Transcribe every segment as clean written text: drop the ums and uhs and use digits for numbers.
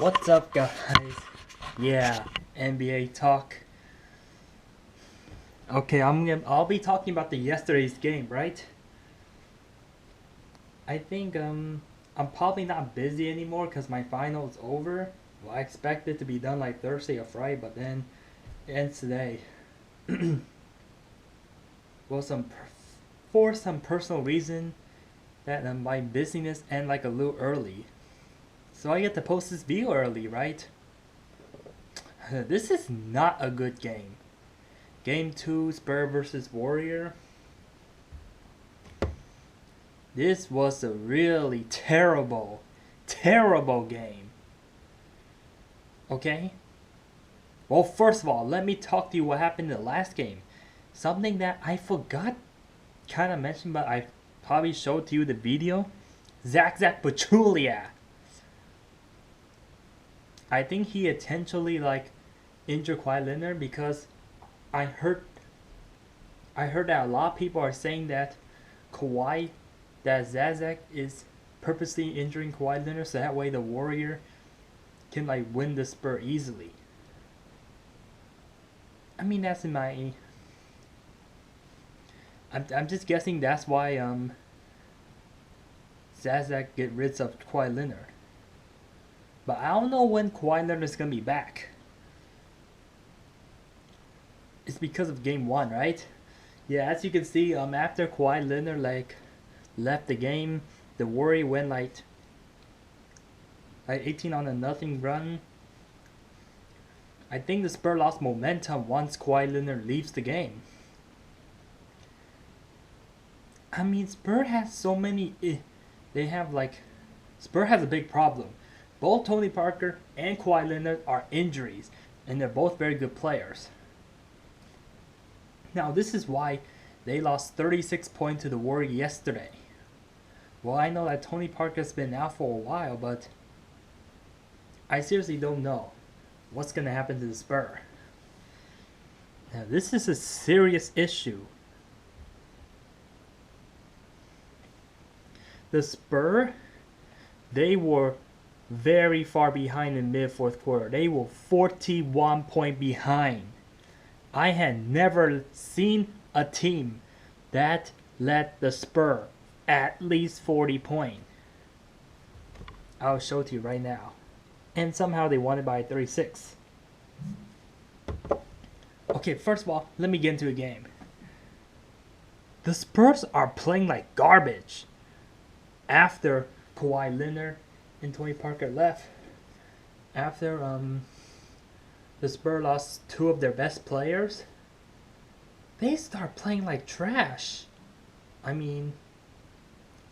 What's up, guys? Yeah, NBA talk. Okay, I'll be talking about the yesterday's game, right? I think I'm probably not busy anymore because my final is over. Well, I expect it to be done like Thursday or Friday, but then it ends today. Well, for some personal reason that my busyness end like a little early, so I get to post this video early, right? This is not a good game. Game 2, Spur versus Warrior. This was a really terrible, terrible game. Okay? Well, first of all, let me talk to you what happened in the last game. Something that I forgot kind of mentioned, but I probably showed to you the video. Zach Pachulia. I think he intentionally injured Kawhi Leonard because I heard that a lot of people are saying that Zach is purposely injuring Kawhi Leonard so that way the Warrior can win the Spur easily. I mean, that's in my... I'm just guessing that's why Zach get rid of Kawhi Leonard. But I don't know when Kawhi Leonard is gonna be back. It's because of game 1, right? Yeah, as you can see, after Kawhi Leonard left the game, the Warrior went like 18-0 run. I think the Spurs lost momentum once Kawhi Leonard leaves the game. I mean, Spurs has so many. Spurs has a big problem. Both Tony Parker and Kawhi Leonard are injuries, and they're both very good players. Now, this is why they lost 36 points to the Warriors yesterday. Well, I know that Tony Parker's been out for a while, but I seriously don't know what's going to happen to the Spurs. Now, this is a serious issue. The Spurs, they were very far behind in mid-fourth quarter. They were 41 points behind. I had never seen a team that let the Spurs at least 40 points. I'll show it to you right now. And somehow they won it by 36. Okay, first of all, let me get into the game. The Spurs are playing like garbage. After Kawhi Leonard and Tony Parker left, after the Spurs lost 2 of their best players, they start playing like trash. I mean,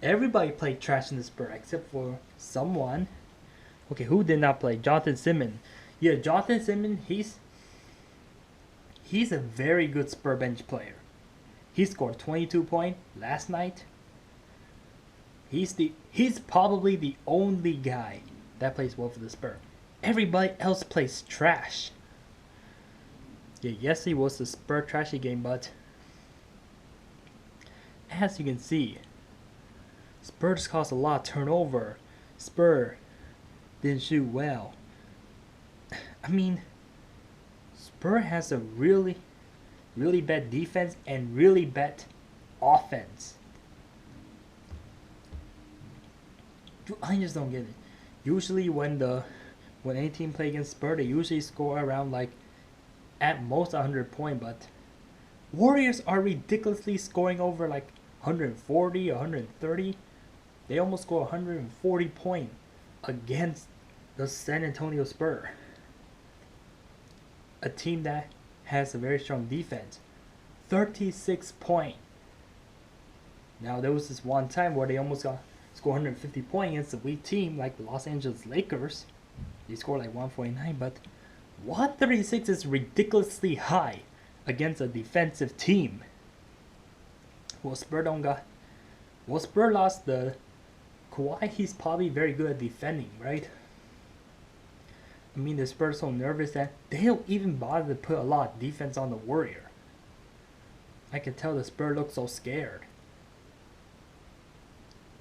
everybody played trash in the Spurs except for someone. Okay, who did not play? Jonathan Simmons. Yeah, Jonathan Simmons, he's a very good Spurs bench player. He scored 22 points last night. He's probably the only guy that plays well for the Spurs. Everybody else plays trash. Yeah, yesterday was a Spurs trashy game, but as you can see, Spurs caused a lot of turnover. Spurs didn't shoot well. I mean, Spurs has a really, really bad defense and really bad offense. I just don't get it. Usually when any team play against Spurs, they usually score around at most 100 points, but Warriors are ridiculously scoring over 140, 130. They almost score 140 points against the San Antonio Spurs, a team that has a very strong defense. 36 points. Now there was this one time where they almost score 150 points against a weak team like the Los Angeles Lakers. They scored 149, but 136 is ridiculously high against a defensive team. Well, Spurs lost the Kawhi. He's probably very good at defending, right? I mean, the Spurs are so nervous that they don't even bother to put a lot of defense on the Warrior. I can tell the Spurs look so scared.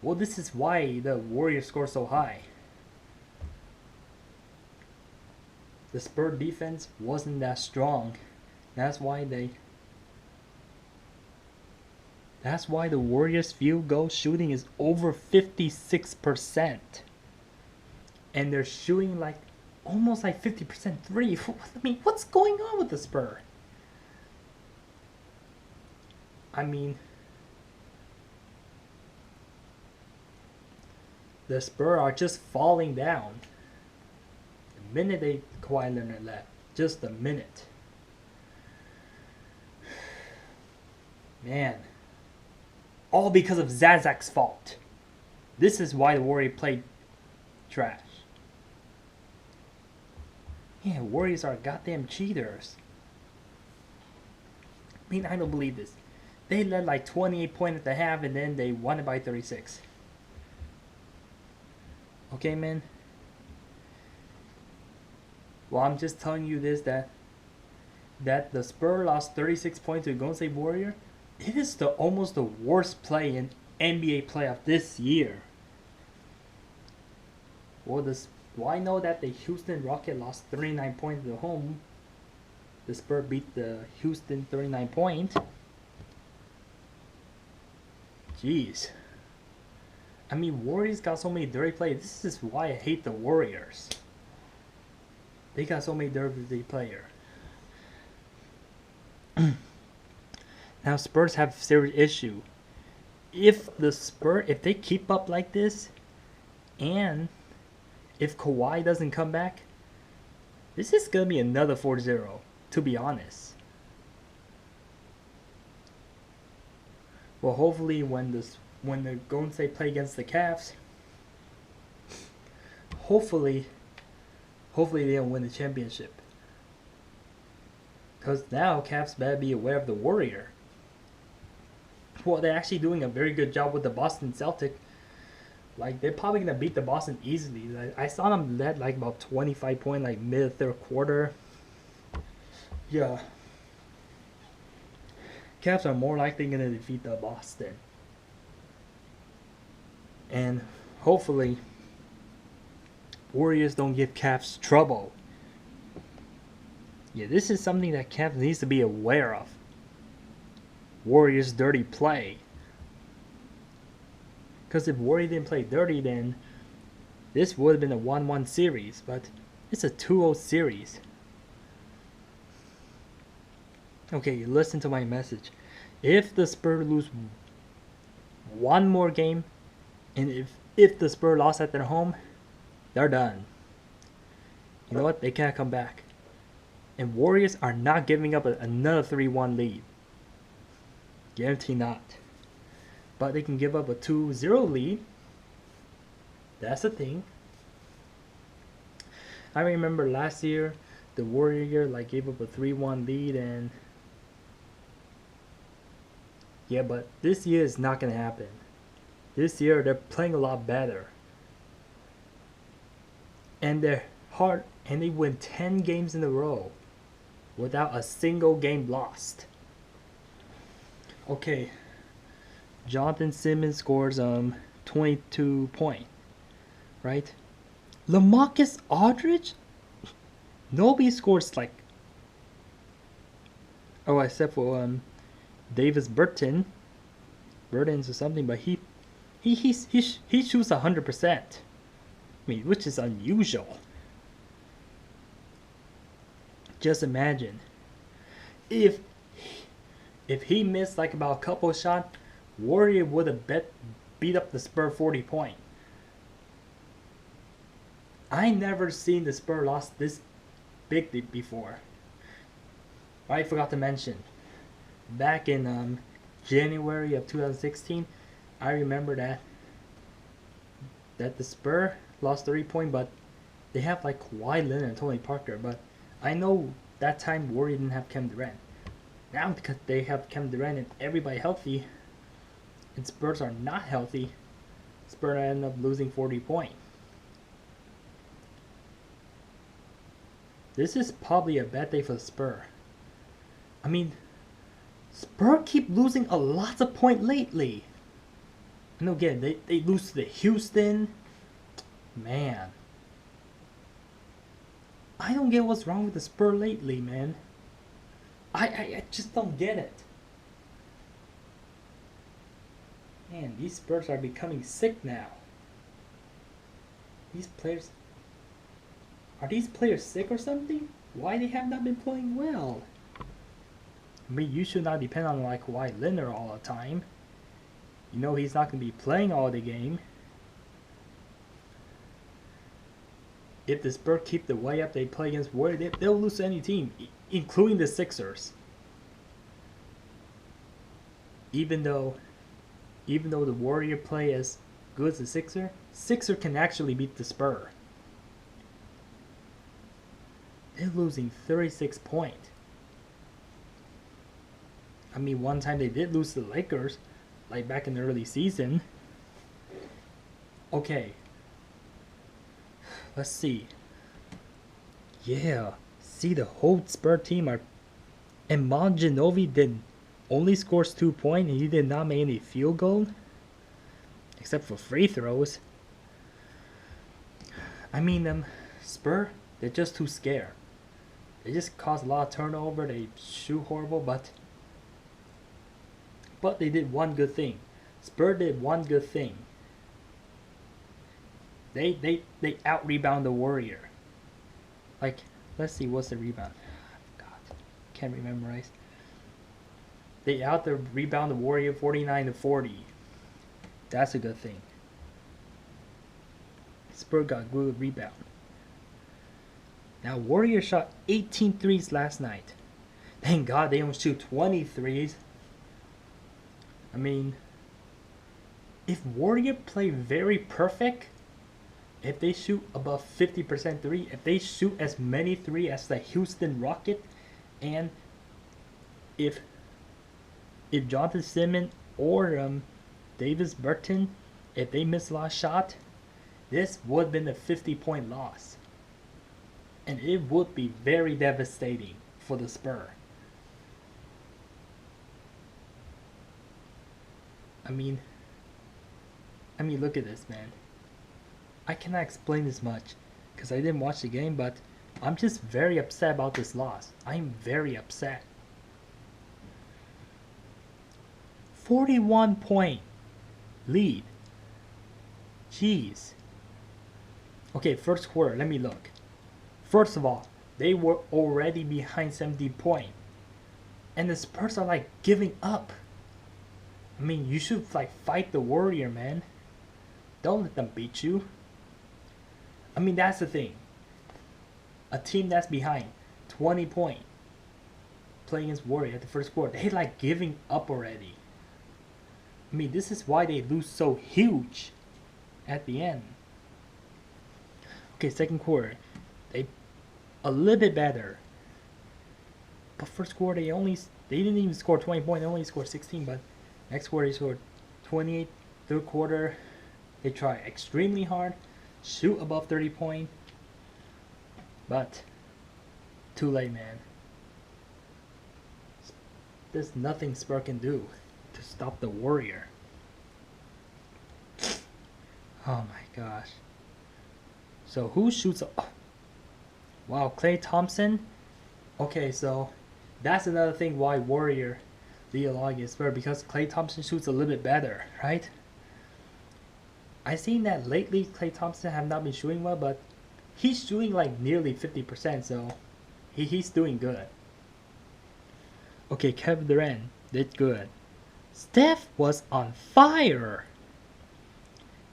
Well, this is why the Warriors score so high. the Spur defense wasn't that strong. That's why the Warriors field goal shooting is over 56%. And they're shooting like almost like 50% three. I mean, what's going on with the Spur? I mean, the Spurs are just falling down. The minute Kawhi Leonard left, just a minute. Man, all because of Zazak's fault. This is why the Warriors played trash. Yeah, Warriors are goddamn cheaters. I mean, I don't believe this. They led like 28 points at the half and then they won it by 36. Okay, man. Well, I'm just telling you this, that the Spurs lost 36 points to the Golden State Warriors. It is almost the worst play in NBA playoff this year. Well, I know that the Houston Rockets lost 39 points at home. The Spurs beat the Houston 39 points. Jeez. I mean, Warriors got so many dirty plays. This is why I hate the Warriors. They got so many dirty players. Now Spurs have a serious issue. If they keep up like this, and if Kawhi doesn't come back, this is gonna be another 4-0. To be honest. Well, hopefully when the Golden State play against the Cavs, hopefully they don't win the championship. Because now Cavs better be aware of the Warrior. Well, they're actually doing a very good job with the Boston Celtics. Like, they're probably going to beat the Boston easily. Like, I saw them led like about 25 points like mid-third quarter. Yeah. Cavs are more likely going to defeat the Boston. And hopefully Warriors don't give Cavs trouble. Yeah, this is something that Cavs needs to be aware of. Warriors' dirty play. Because if Warriors didn't play dirty, then this would have been a 1-1 series. But it's a 2-0 series. Okay, listen to my message. If the Spurs lose one more game, and if the Spurs lost at their home, they're done. You know what? They can't come back. And Warriors are not giving up another 3-1 lead. Guarantee not. But they can give up a 2-0 lead. That's the thing. I remember last year, the Warriors gave up a 3-1 lead, and yeah, but this year is not gonna happen. This year they're playing a lot better. And they're hard, and they win 10 games in a row without a single game lost. Okay. Jonathan Simmons scores 22 points. Right? LaMarcus Aldridge? Nobody scores except for Davis Bertans or something, but he shoots 100%. I mean, which is unusual. Just imagine if he missed about a couple of shots, Warrior would have beat up the Spurs 40 points. I never seen the Spurs lost this big before. I forgot to mention, back in January of 2016, I remember that the Spurs lost 30 points, but they have Kawhi Leonard and Tony Parker. But I know that time Warriors didn't have Kevin Durant. Now because they have Kevin Durant and everybody healthy, and Spurs are not healthy, Spurs end up losing 40 points. This is probably a bad day for the Spurs. I mean, Spurs keep losing a lot of points lately. And again, they lose to the Houston. Man. I don't get what's wrong with the Spur lately, man. I just don't get it. Man, these Spurs are becoming sick now. These players... Are these players sick or something? Why they have not been playing well? I mean, you should not depend on like Kawhi Leonard all the time. You know he's not going to be playing all the game. If the Spurs keep the way up they play against Warriors, they'll lose to any team, including the Sixers. Even though the Warrior play as good as the Sixer can actually beat the Spurs. They're losing 36 points. I mean, one time they did lose to the Lakers, like back in the early season. Okay. Let's see. Yeah. See, the whole Spurs team are... And Ginobili did only scores 2 points, and he did not make any field goal. Except for free throws. I mean, Spurs, they're just too scared. They just cause a lot of turnover. They shoot horrible, but they did one good thing. Spurs did one good thing. They out rebound the Warrior. Like, let's see, what's the rebound? God, can't memorize. They out the rebound the Warrior 49-40. That's a good thing. Spurs got good rebound. Now, Warriors shot 18 threes last night. Thank God they don't shoot 20 threes. I mean, if Warrior play very perfect, if they shoot above 50% three, if they shoot as many three as the Houston Rockets, and if Jonathan Simmons or Davis Bertans, if they miss last shot, this would have been a 50-point loss. And it would be very devastating for the Spurs. I mean, look at this, man. I cannot explain this much because I didn't watch the game, but I'm just very upset about this loss. I'm very upset. 41-point lead. Jeez. Okay, first quarter, let me look. First of all, they were already behind 70 points. And the Spurs are like giving up. I mean, you should like fight the Warrior, man. Don't let them beat you. I mean, that's the thing. A team that's behind 20 points playing against Warrior at the first quarter, they like giving up already. I mean, this is why they lose so huge at the end. Okay, second quarter, they a little bit better. But first quarter, they didn't even score 20 points. They only scored 16. But next quarter, they scored 28. Third quarter, they try extremely hard, shoot above 30 points. But too late, man. There's nothing Spurs can do to stop the Warrior. Oh my gosh. So who shoots? Wow, Klay Thompson. Okay, so that's another thing why Warrior lead a lot against Spurs, because Klay Thompson shoots a little bit better, right? I've seen that lately Klay Thompson have not been shooting well, but he's shooting like nearly 50%, so he's doing good. Okay, Kevin Durant did good. Steph was on fire.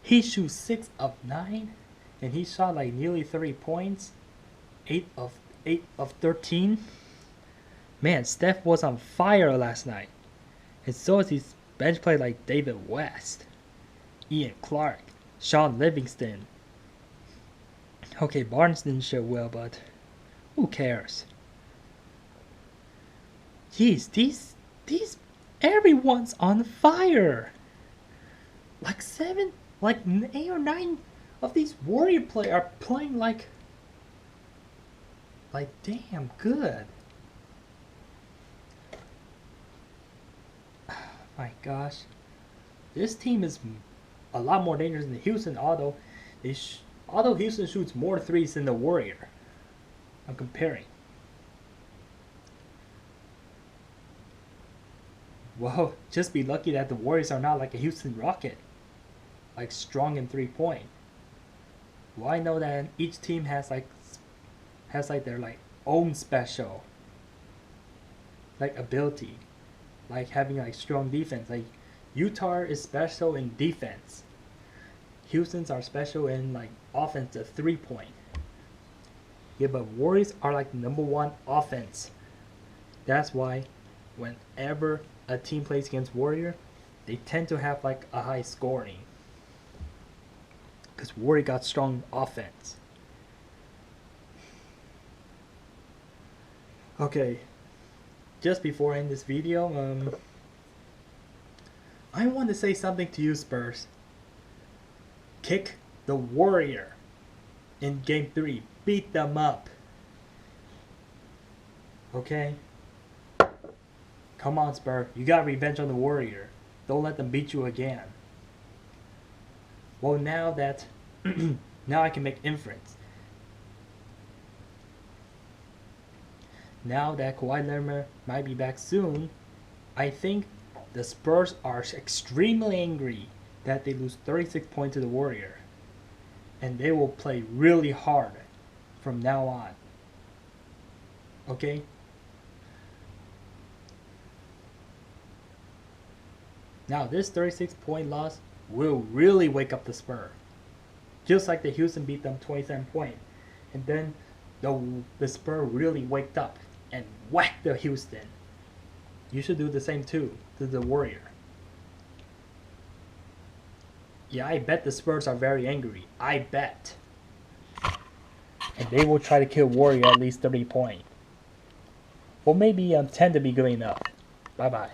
He shoots 6 of 9, and he shot like nearly 30 points, 8 of 13. Man, Steph was on fire last night. And so is his bench play like David West, Ian Clark, Sean Livingston. Okay, Barnes didn't show well, but who cares? Jeez, these everyone's on fire. Like 8 or 9 of these Warrior players are playing like damn good. My gosh, this team is a lot more dangerous than Houston. Although Houston shoots more threes than the Warrior. I'm comparing. Well, just be lucky that the Warriors are not like a Houston Rocket, like strong in 3-point. Well, I know that each team has like their like own special like ability, like having like strong defense. Like Utah is special in defense. Houston's are special in like offense, the 3-point. Yeah, but Warriors are like #1 offense. That's why whenever a team plays against Warrior, they tend to have like a high scoring. Because Warrior got strong offense. Okay, just before I end this video, I want to say something to you, Spurs. Kick the Warrior in Game 3. Beat them up. Okay? Come on, Spurs. You got revenge on the Warrior. Don't let them beat you again. Well, now that... now I can make inference. Now that Kawhi Leonard might be back soon, I think the Spurs are extremely angry that they lose 36 points to the Warrior. And they will play really hard from now on. Okay? Now this 36-point loss will really wake up the Spurs. Just like the Houston beat them 27 points. And then the Spurs really waked up and whacked the Houston. You should do the same too to the Warrior. Yeah, I bet the Spurs are very angry. I bet. And they will try to kill Warrior at least 30 points. Well, maybe 10 to be good enough. Bye-bye.